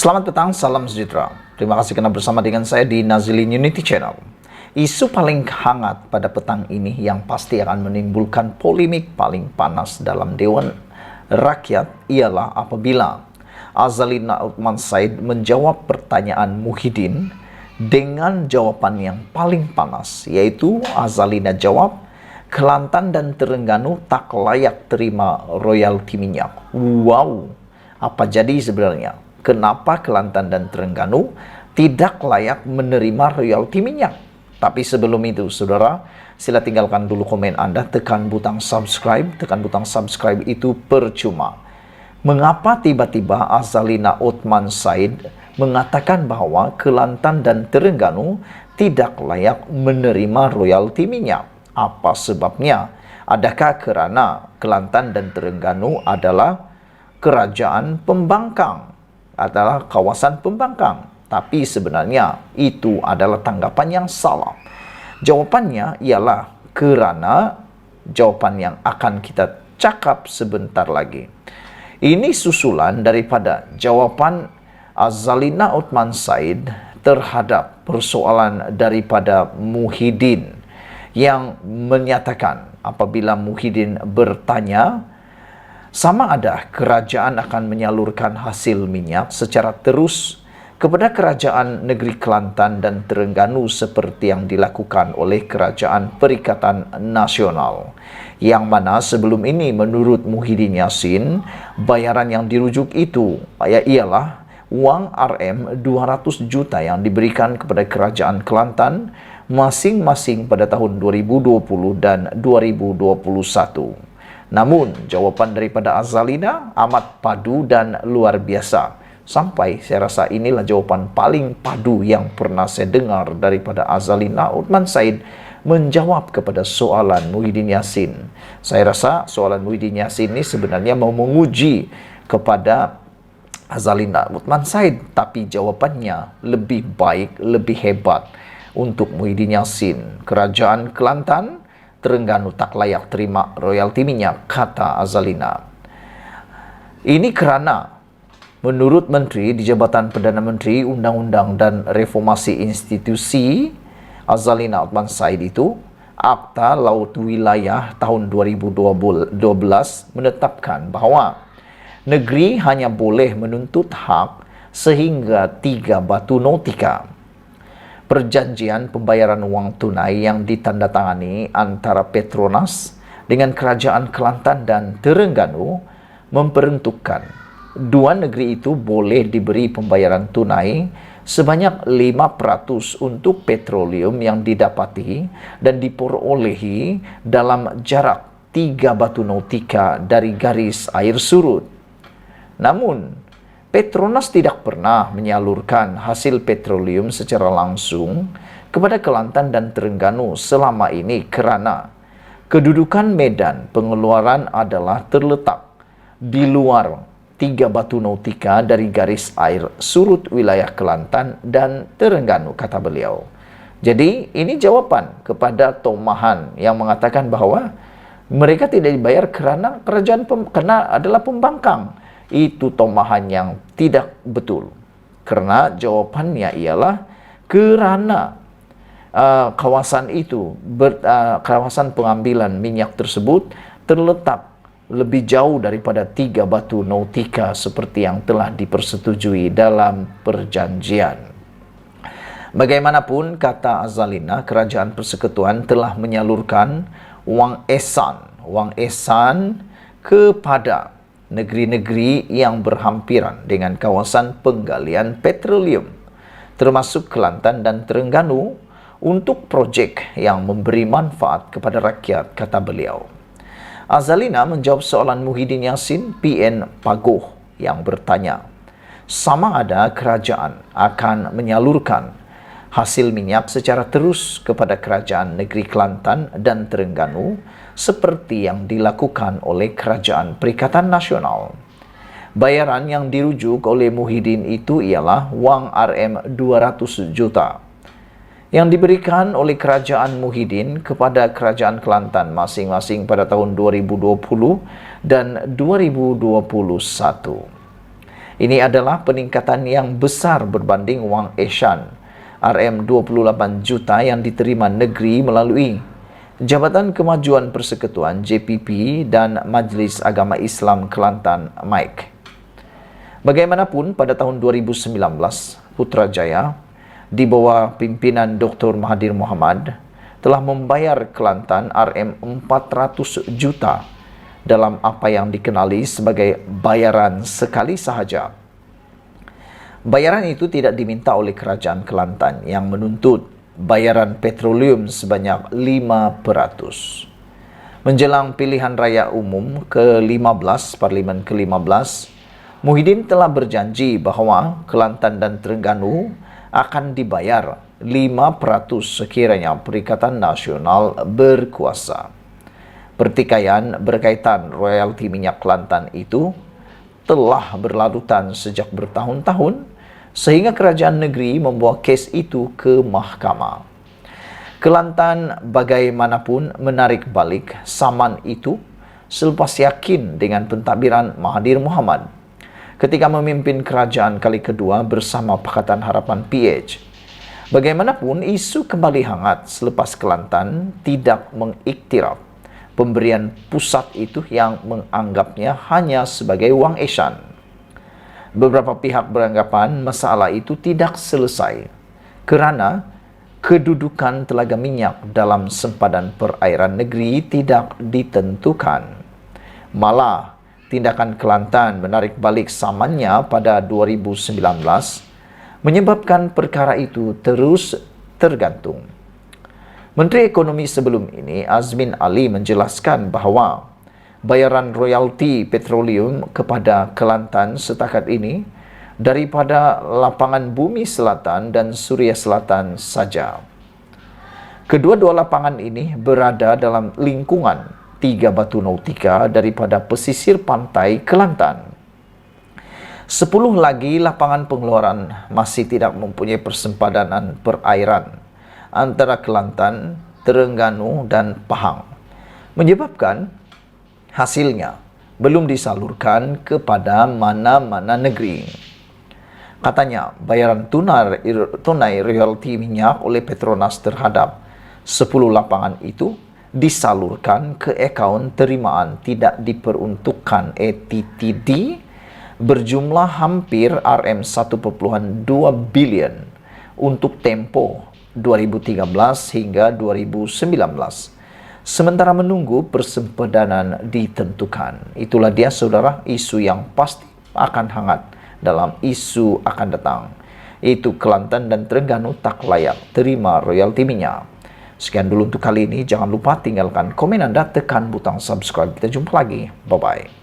Selamat petang, salam sejahtera. Terima kasih karena bersama dengan saya di Nazilin Unity Channel. Isu paling hangat pada petang ini yang pasti akan menimbulkan polemik paling panas dalam Dewan Rakyat ialah apabila Azalina Othman Said menjawab pertanyaan Muhyiddin dengan jawaban yang paling panas, yaitu Azalina jawab, Kelantan dan Terengganu tak layak terima royalti minyak. Wow, apa jadi sebenarnya? Kenapa Kelantan dan Terengganu tidak layak menerima royalti minyak? Tapi sebelum itu, saudara, sila tinggalkan dulu komen Anda, tekan butang subscribe. Tekan butang subscribe itu percuma. Mengapa tiba-tiba Azalina Othman Said mengatakan bahwa Kelantan dan Terengganu tidak layak menerima royalti minyak? Apa sebabnya? Adakah karena Kelantan dan Terengganu adalah kerajaan pembangkang? Adalah kawasan pembangkang? Tapi sebenarnya itu adalah tanggapan yang salah. Jawabannya ialah kerana jawapan yang akan kita cakap sebentar lagi. Ini susulan daripada jawapan Azalina Othman Said terhadap persoalan daripada Muhyiddin yang menyatakan apabila Muhyiddin bertanya sama ada kerajaan akan menyalurkan hasil minyak secara terus kepada kerajaan negeri Kelantan dan Terengganu seperti yang dilakukan oleh Kerajaan Perikatan Nasional, yang mana sebelum ini menurut Muhyiddin Yassin bayaran yang dirujuk itu ialah wang RM200 juta yang diberikan kepada kerajaan Kelantan masing-masing pada tahun 2020 dan 2021. Namun, jawapan daripada Azalina amat padu dan luar biasa. Sampai saya rasa inilah jawapan paling padu yang pernah saya dengar daripada Azalina Othman Said menjawab kepada soalan Muhyiddin Yassin. Saya rasa soalan Muhyiddin Yassin ini sebenarnya mau menguji kepada Azalina Othman Said, tapi jawapannya lebih baik, lebih hebat untuk Muhyiddin Yassin. Kerajaan Kelantan, Terengganu tak layak terima royalti minyak, kata Azalina. Ini kerana menurut Menteri di Jabatan Perdana Menteri Undang-Undang dan Reformasi Institusi Azalina Othman Said itu, Akta Laut Wilayah tahun 2012 menetapkan bahawa negeri hanya boleh menuntut hak sehingga 3 batu nautika. Perjanjian pembayaran wang tunai yang ditandatangani antara Petronas dengan Kerajaan Kelantan dan Terengganu memperuntukkan dua negeri itu boleh diberi pembayaran tunai sebanyak 5% untuk petroleum yang didapati dan diperolehi dalam jarak 3 batu nautika dari garis air surut. Namun, Petronas tidak pernah menyalurkan hasil petroleum secara langsung kepada Kelantan dan Terengganu selama ini kerana kedudukan medan pengeluaran adalah terletak di luar 3 batu nautika dari garis air surut wilayah Kelantan dan Terengganu, kata beliau. Jadi ini jawaban kepada tomahan yang mengatakan bahawa mereka tidak dibayar kerana kerana adalah pembangkang. Itu tomahan yang tidak betul. Karena jawapannya ialah kerana kawasan itu, kawasan pengambilan minyak tersebut terletak lebih jauh daripada 3 batu nautika seperti yang telah dipersetujui dalam perjanjian. Bagaimanapun, kata Azalina, Kerajaan Persekutuan telah menyalurkan wang esan kepada negeri-negeri yang berhampiran dengan kawasan penggalian petroleum, termasuk Kelantan dan Terengganu, untuk projek yang memberi manfaat kepada rakyat, kata beliau. Azalina menjawab soalan Muhyiddin Yassin PN Pagoh yang bertanya, sama ada kerajaan akan menyalurkan hasil minyak secara terus kepada kerajaan negeri Kelantan dan Terengganu seperti yang dilakukan oleh Kerajaan Perikatan Nasional. Bayaran yang dirujuk oleh Muhyiddin itu ialah wang RM200 juta yang diberikan oleh Kerajaan Muhyiddin kepada Kerajaan Kelantan masing-masing pada tahun 2020 dan 2021. Ini adalah peningkatan yang besar berbanding wang Eshan RM28 juta yang diterima negeri melalui Jabatan Kemajuan Persekutuan JPP dan Majlis Agama Islam Kelantan MAIK. Bagaimanapun pada tahun 2019, Putrajaya di bawah pimpinan Dr. Mahathir Mohamad telah membayar Kelantan RM400 juta dalam apa yang dikenali sebagai bayaran sekali sahaja. Bayaran itu tidak diminta oleh Kerajaan Kelantan yang menuntut bayaran petroleum sebanyak 5%. Menjelang pilihan raya umum ke-15, Parlimen ke-15, Muhyiddin telah berjanji bahawa Kelantan dan Terengganu akan dibayar 5% sekiranya Perikatan Nasional berkuasa. Pertikaian berkaitan royalti minyak Kelantan itu telah berlarutan sejak bertahun-tahun sehingga kerajaan negeri membawa kes itu ke mahkamah. Kelantan bagaimanapun menarik balik saman itu selepas yakin dengan pentadbiran Mahathir Mohamad ketika memimpin kerajaan kali kedua bersama Pakatan Harapan PH. Bagaimanapun isu kembali hangat selepas Kelantan tidak mengiktiraf pemberian pusat itu yang menganggapnya hanya sebagai wang Eshan. Beberapa pihak beranggapan masalah itu tidak selesai kerana kedudukan telaga minyak dalam sempadan perairan negeri tidak ditentukan. Malah, tindakan Kelantan menarik balik samannya pada 2019 menyebabkan perkara itu terus tergantung. Menteri Ekonomi sebelum ini, Azmin Ali, menjelaskan bahawa bayaran royalti petroleum kepada Kelantan setakat ini daripada lapangan Bumi Selatan dan Suria Selatan saja. Kedua-dua lapangan ini berada dalam lingkungan 3 batu nautika daripada pesisir pantai Kelantan. 10 lagi lapangan pengeluaran masih tidak mempunyai persempadanan perairan antara Kelantan, Terengganu dan Pahang, menyebabkan hasilnya belum disalurkan kepada mana-mana negeri. Katanya, bayaran tunai royalti minyak oleh Petronas terhadap 10 lapangan itu disalurkan ke akaun terimaan tidak diperuntukkan ATTD berjumlah hampir RM1.2 bilion untuk tempoh 2013 hingga 2019. Sementara menunggu persempadanan ditentukan. Itulah dia saudara isu yang pasti akan hangat dalam isu akan datang. Itu Kelantan dan Terengganu tak layak terima royalti minyak. Sekian dulu untuk kali ini. Jangan lupa tinggalkan komen Anda, tekan butang subscribe. Kita jumpa lagi. Bye-bye.